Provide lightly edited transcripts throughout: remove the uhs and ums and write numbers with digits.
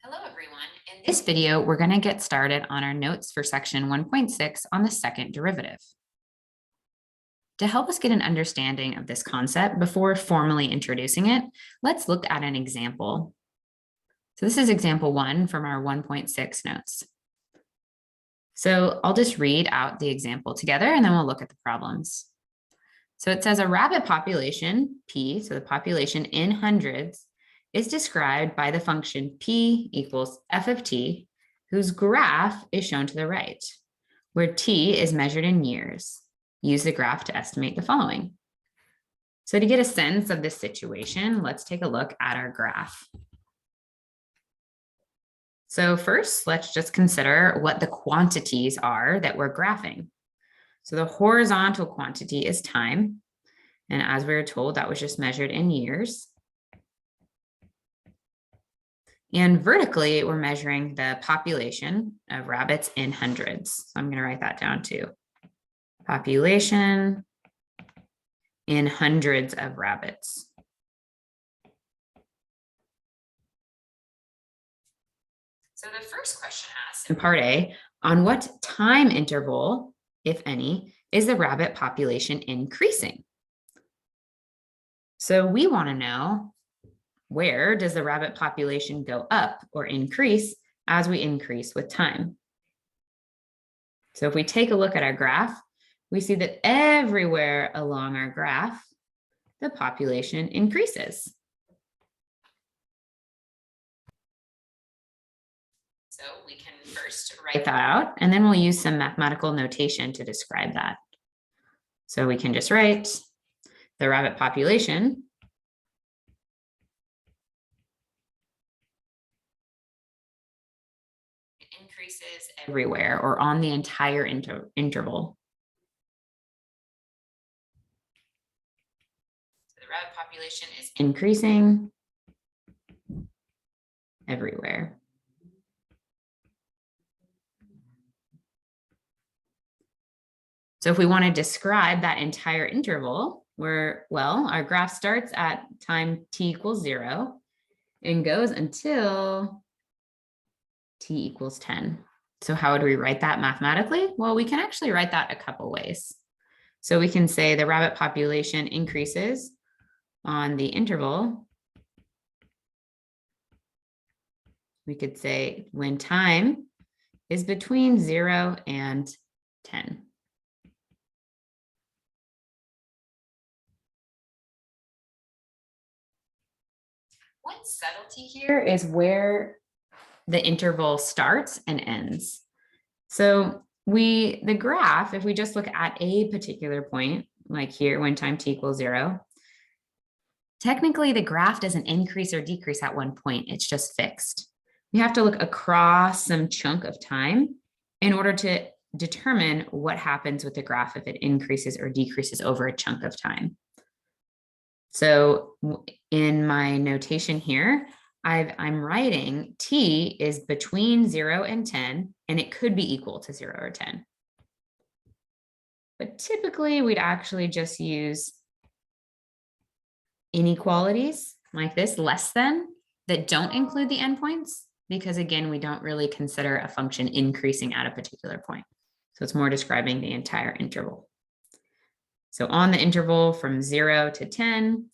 Hello, everyone. In this video, we're going to get started on our notes for section 1.6 on the second derivative. To help us get an understanding of this concept before formally introducing it, let's look at an example. So this is example 1 from our 1.6 notes. So I'll just read out the example together and then we'll look at the problems. So it says a rabbit population, P, so the population in hundreds, is described by the function P equals f of t, whose graph is shown to the right, where t is measured in years. Use the graph to estimate the following. So to get a sense of this situation, let's take a look at our graph. So first, let's just consider what the quantities are that we're graphing. So the horizontal quantity is time. And as we were told, that was just measured in years. And vertically, we're measuring the population of rabbits in hundreds. So I'm going to write that down too. Population in hundreds of rabbits. So the first question asks in part A, on what time interval, if any, is the rabbit population increasing? So we want to know, where does the rabbit population go up or increase as we increase with time? So if we take a look at our graph, we see that everywhere along our graph, the population increases. So we can first write that out, and then we'll use some mathematical notation to describe that. So we can just write the rabbit population increases everywhere or on the entire interval. So the rabbit population is increasing everywhere. So if we want to describe that entire interval, our graph starts at time t equals 0 and goes until t equals 10. So how would we write that mathematically? Well, we can actually write that a couple ways. So we can say the rabbit population increases on the interval. We could say when time is between 0 and 10. One subtlety here is where the interval starts and ends. So the graph, if we just look at a particular point, like here when time t equals 0, technically the graph doesn't increase or decrease at one point, it's just fixed. We have to look across some chunk of time in order to determine what happens with the graph if it increases or decreases over a chunk of time. So in my notation here, I'm writing t is between 0 and 10, and it could be equal to 0 or 10. But typically, we'd actually just use inequalities like this, less than, that don't include the endpoints, because again, we don't really consider a function increasing at a particular point. So it's more describing the entire interval. So on the interval from 0 to 10,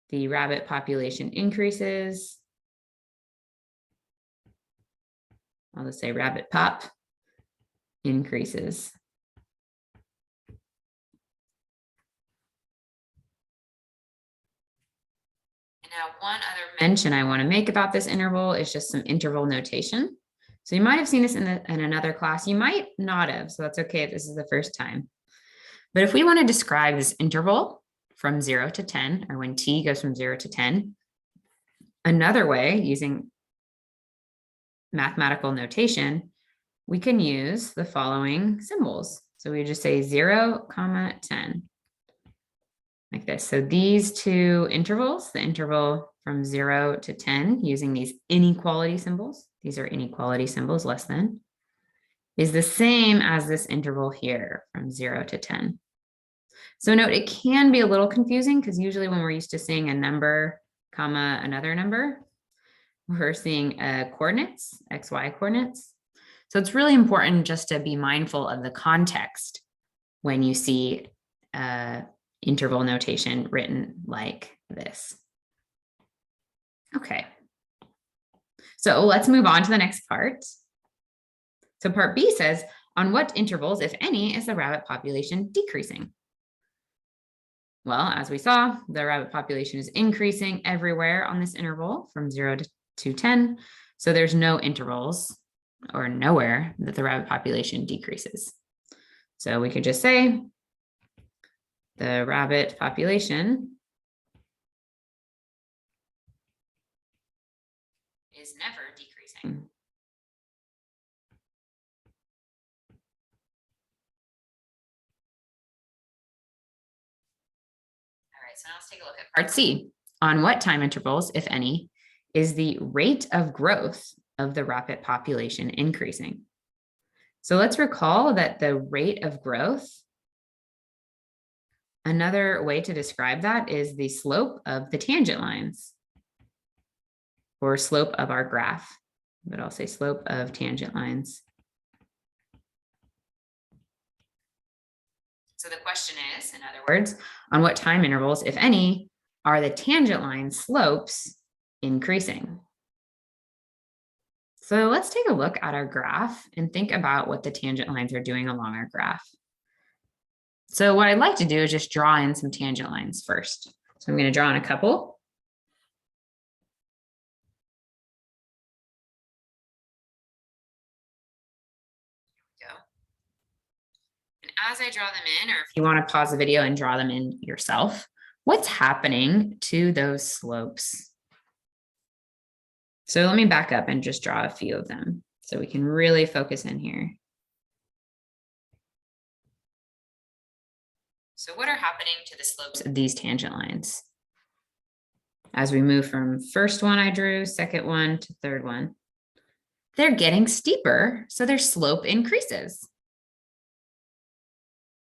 the rabbit population increases. I'll just say rabbit pop increases. And now one other mention I want to make about this interval is just some interval notation. So you might have seen this in another class. You might not have, so that's okay if this is the first time. But if we want to describe this interval from 0 to 10, or when t goes from 0 to 10, another way, using mathematical notation, we can use the following symbols. So we just say 0, 10, like this. So these two intervals, the interval from 0 to 10, using these inequality symbols, these are inequality symbols, less than, is the same as this interval here from 0 to 10. So note, it can be a little confusing because usually when we're used to seeing a number, comma, another number, we're seeing coordinates, XY coordinates. So it's really important just to be mindful of the context when you see interval notation written like this. Okay. So let's move on to the next part. So part B says, on what intervals, if any, is the rabbit population decreasing? Well, as we saw, the rabbit population is increasing everywhere on this interval from 0 to 10. So there's no intervals or nowhere that the rabbit population decreases. So we could just say the rabbit population is never decreasing. All right, so now let's take a look at part C. On what time intervals, if any, is the rate of growth of the rabbit population increasing? So let's recall that the rate of growth, another way to describe that is the slope of the tangent lines, or slope of our graph, but I'll say slope of tangent lines. So the question is, in other words, on what time intervals, if any, are the tangent line slopes increasing? So let's take a look at our graph and think about what the tangent lines are doing along our graph. So what I'd like to do is just draw in some tangent lines first. So I'm going to draw in a couple. Here we go. And as I draw them in, or if you want to pause the video and draw them in yourself, what's happening to those slopes? So let me back up and just draw a few of them so we can really focus in here. So what are happening to the slopes of these tangent lines? As we move from first one I drew, second one to third one, they're getting steeper, so their slope increases.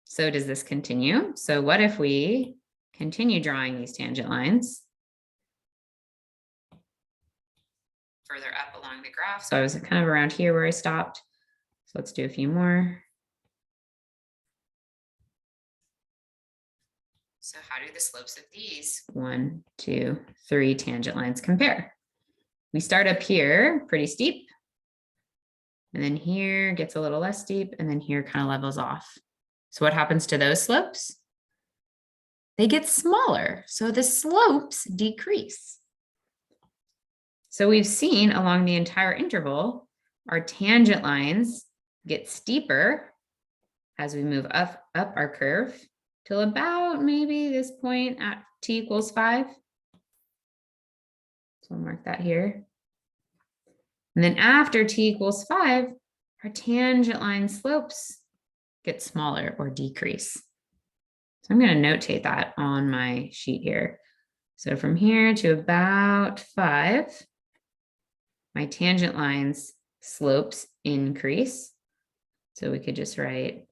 So does this continue? So what if we continue drawing these tangent lines further up along the graph? So I was kind of around here where I stopped. So let's do a few more. So how do the slopes of these 1, 2, 3 tangent lines compare? We start up here pretty steep, and then here gets a little less steep, and then here kind of levels off. So what happens to those slopes? They get smaller, so the slopes decrease. So we've seen along the entire interval, our tangent lines get steeper as we move up our curve till about maybe this point at t equals 5. So I'll mark that here. And then after t equals 5, our tangent line slopes get smaller or decrease. So I'm going to notate that on my sheet here. So from here to about 5, my tangent lines slopes increase. So we could just write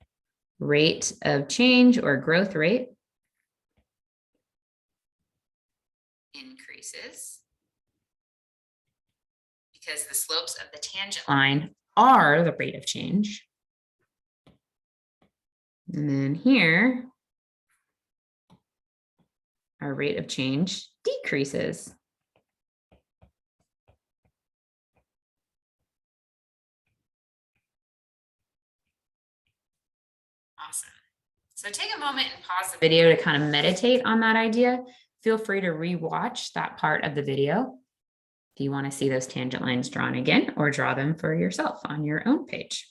rate of change or growth rate increases because the slopes of the tangent line are the rate of change. And then here, our rate of change decreases. Awesome. So take a moment and pause the video to kind of meditate on that idea. Feel free to rewatch that part of the video if you want to see those tangent lines drawn again, or draw them for yourself on your own page.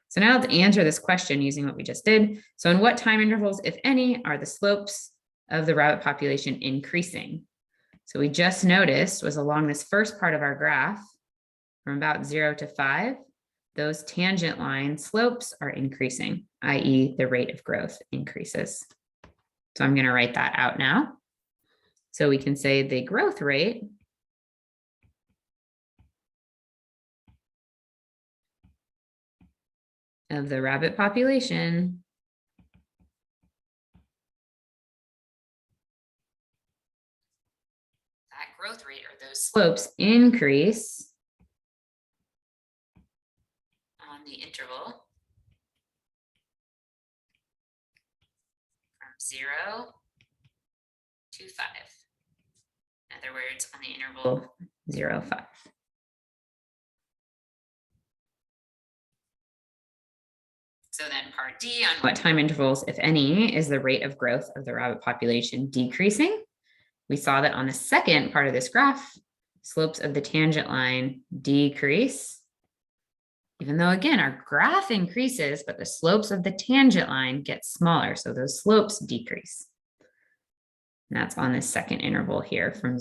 So now to answer this question using what we just did. So in what time intervals, if any, are the slopes of the rabbit population increasing? So we just noticed was along this first part of our graph from about 0 to 5, those tangent line slopes are increasing, i.e. the rate of growth increases. So I'm going to write that out now. So we can say the growth rate of the rabbit population that growth rate or those slopes increase on the interval from 0 to 5. In other words, on the interval 0, 5. So then part D on what time intervals, if any, is the rate of growth of the rabbit population decreasing. We saw that on the second part of this graph, slopes of the tangent line decrease. Even though, again, our graph increases, but the slopes of the tangent line get smaller. So those slopes decrease. And that's on this second interval here from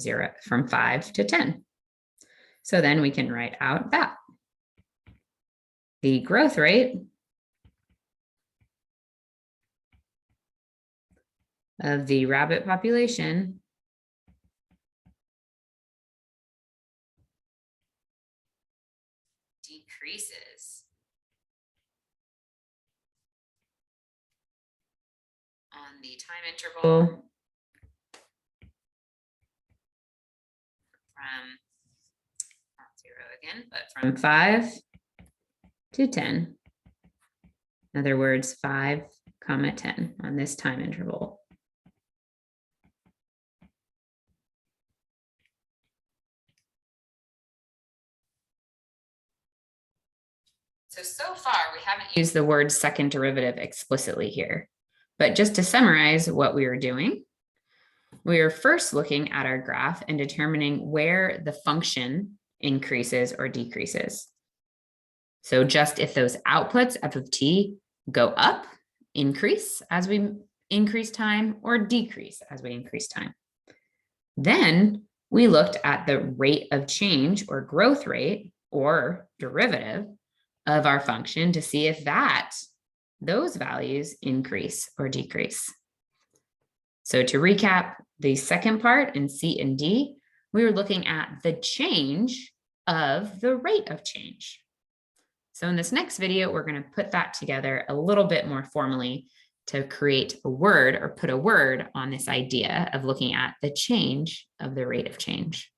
5 to 10. So then we can write out that. The growth rate of the rabbit population decreases on the time interval from, not 0 again, but from 5 to 10. In other words, 5, 10 on this time interval. So far, we haven't used the word second derivative explicitly here. But just to summarize what we were doing, we are first looking at our graph and determining where the function increases or decreases. So just if those outputs, f of t, go up, increase as we increase time, or decrease as we increase time. Then we looked at the rate of change or growth rate or derivative of our function to see if those values increase or decrease. So to recap the second part in C and D, we were looking at the change of the rate of change. So in this next video, we're going to put that together a little bit more formally to create a word or put a word on this idea of looking at the change of the rate of change.